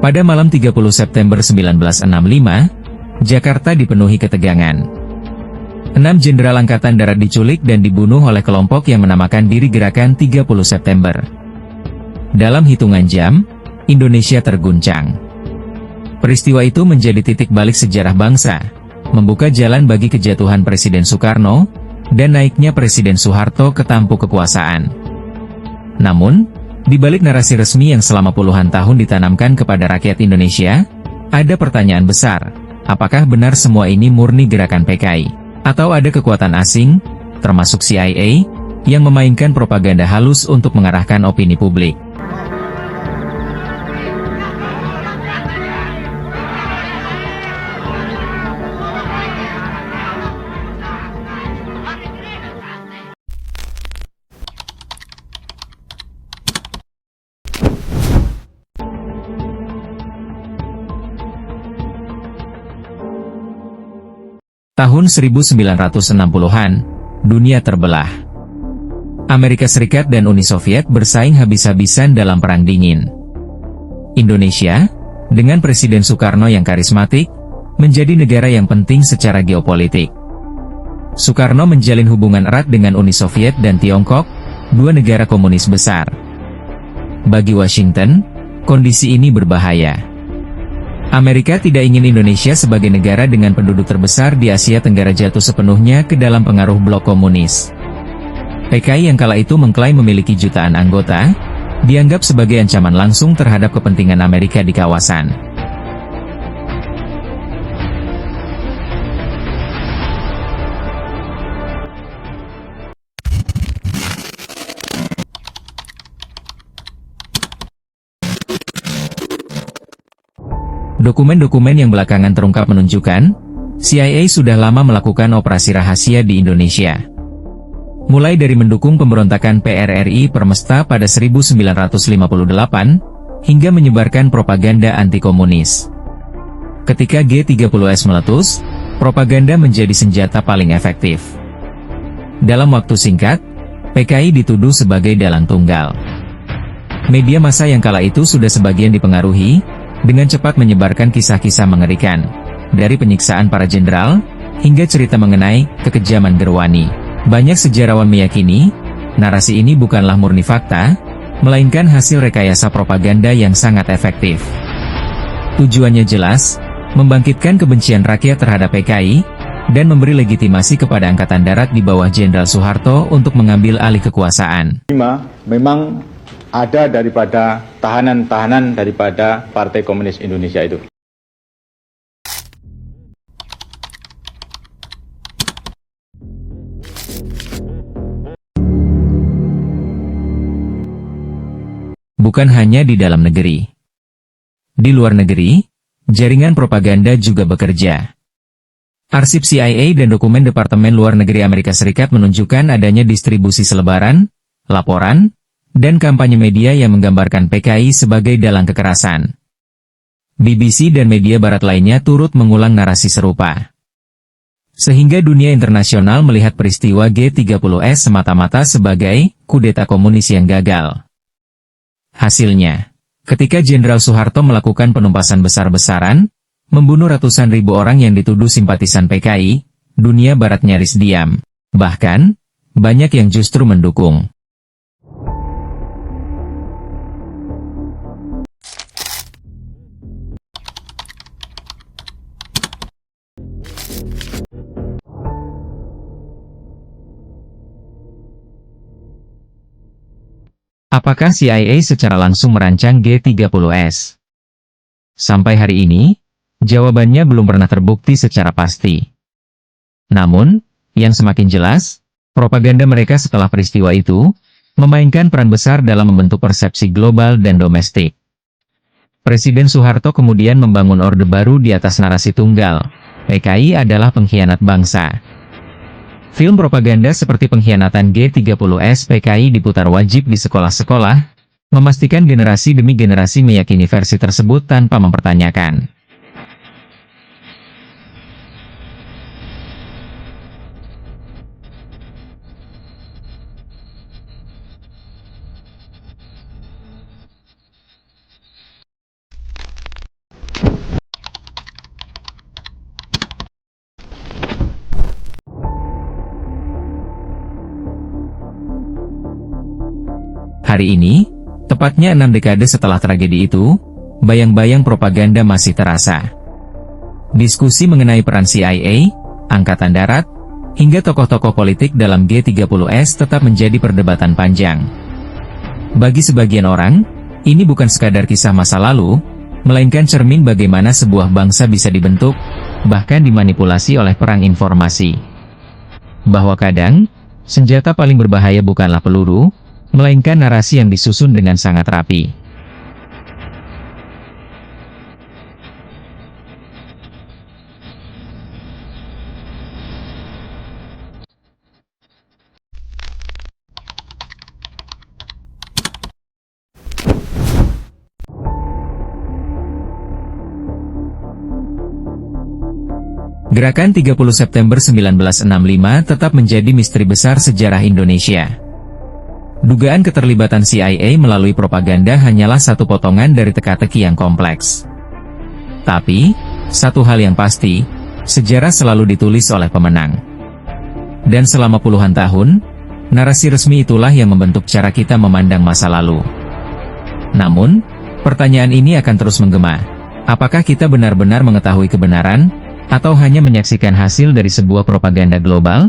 Pada malam 30 September 1965, Jakarta dipenuhi ketegangan. 6 jenderal angkatan darat diculik dan dibunuh oleh kelompok yang menamakan diri Gerakan 30 September. Dalam hitungan jam, Indonesia terguncang. Peristiwa itu menjadi titik balik sejarah bangsa, membuka jalan bagi kejatuhan Presiden Soekarno, dan naiknya Presiden Soeharto ke tampuk kekuasaan. Namun, di balik narasi resmi yang selama puluhan tahun ditanamkan kepada rakyat Indonesia, ada pertanyaan besar, apakah benar semua ini murni gerakan PKI? Atau ada kekuatan asing, termasuk CIA, yang memainkan propaganda halus untuk mengarahkan opini publik? Tahun 1960-an, dunia terbelah. Amerika Serikat dan Uni Soviet bersaing habis-habisan dalam Perang Dingin. Indonesia, dengan Presiden Soekarno yang karismatik, menjadi negara yang penting secara geopolitik. Soekarno menjalin hubungan erat dengan Uni Soviet dan Tiongkok, dua negara komunis besar. Bagi Washington, kondisi ini berbahaya. Amerika tidak ingin Indonesia sebagai negara dengan penduduk terbesar di Asia Tenggara jatuh sepenuhnya ke dalam pengaruh blok komunis. PKI yang kala itu mengklaim memiliki jutaan anggota, dianggap sebagai ancaman langsung terhadap kepentingan Amerika di kawasan. Dokumen-dokumen yang belakangan terungkap menunjukkan, CIA sudah lama melakukan operasi rahasia di Indonesia. Mulai dari mendukung pemberontakan PRRI Permesta pada 1958, hingga menyebarkan propaganda anti-komunis. Ketika G30S meletus, propaganda menjadi senjata paling efektif. Dalam waktu singkat, PKI dituduh sebagai dalang tunggal. Media massa yang kala itu sudah sebagian dipengaruhi, dengan cepat menyebarkan kisah-kisah mengerikan, dari penyiksaan para jenderal, hingga cerita mengenai kekejaman Gerwani. Banyak sejarawan meyakini, narasi ini bukanlah murni fakta, melainkan hasil rekayasa propaganda yang sangat efektif. Tujuannya jelas, membangkitkan kebencian rakyat terhadap PKI, dan memberi legitimasi kepada Angkatan Darat di bawah Jenderal Soeharto untuk mengambil alih kekuasaan. Memang ada daripada tahanan-tahanan daripada Partai Komunis Indonesia itu. Bukan hanya di dalam negeri. Di luar negeri, jaringan propaganda juga bekerja. Arsip CIA dan dokumen Departemen Luar Negeri Amerika Serikat menunjukkan adanya distribusi selebaran, laporan, dan kampanye media yang menggambarkan PKI sebagai dalang kekerasan. BBC dan media barat lainnya turut mengulang narasi serupa. Sehingga dunia internasional melihat peristiwa G30S semata-mata sebagai kudeta komunis yang gagal. Hasilnya, ketika Jenderal Soeharto melakukan penumpasan besar-besaran, membunuh ratusan ribu orang yang dituduh simpatisan PKI, dunia barat nyaris diam. Bahkan, banyak yang justru mendukung. Apakah CIA secara langsung merancang G30S? Sampai hari ini, jawabannya belum pernah terbukti secara pasti. Namun, yang semakin jelas, propaganda mereka setelah peristiwa itu, memainkan peran besar dalam membentuk persepsi global dan domestik. Presiden Soeharto kemudian membangun orde baru di atas narasi tunggal, PKI adalah pengkhianat bangsa. Film propaganda seperti pengkhianatan G30S PKI diputar wajib di sekolah-sekolah, memastikan generasi demi generasi meyakini versi tersebut tanpa mempertanyakan. Hari ini, tepatnya 6 dekade setelah tragedi itu, bayang-bayang propaganda masih terasa. Diskusi mengenai peran CIA, Angkatan Darat, hingga tokoh-tokoh politik dalam G30S tetap menjadi perdebatan panjang. Bagi sebagian orang, ini bukan sekadar kisah masa lalu, melainkan cermin bagaimana sebuah bangsa bisa dibentuk, bahkan dimanipulasi oleh perang informasi. Bahwa kadang, senjata paling berbahaya bukanlah peluru, melainkan narasi yang disusun dengan sangat rapi. Gerakan 30 September 1965 tetap menjadi misteri besar sejarah Indonesia. Dugaan keterlibatan CIA melalui propaganda hanyalah satu potongan dari teka-teki yang kompleks. Tapi, satu hal yang pasti, sejarah selalu ditulis oleh pemenang. Dan selama puluhan tahun, narasi resmi itulah yang membentuk cara kita memandang masa lalu. Namun, pertanyaan ini akan terus menggema. Apakah kita benar-benar mengetahui kebenaran, atau hanya menyaksikan hasil dari sebuah propaganda global?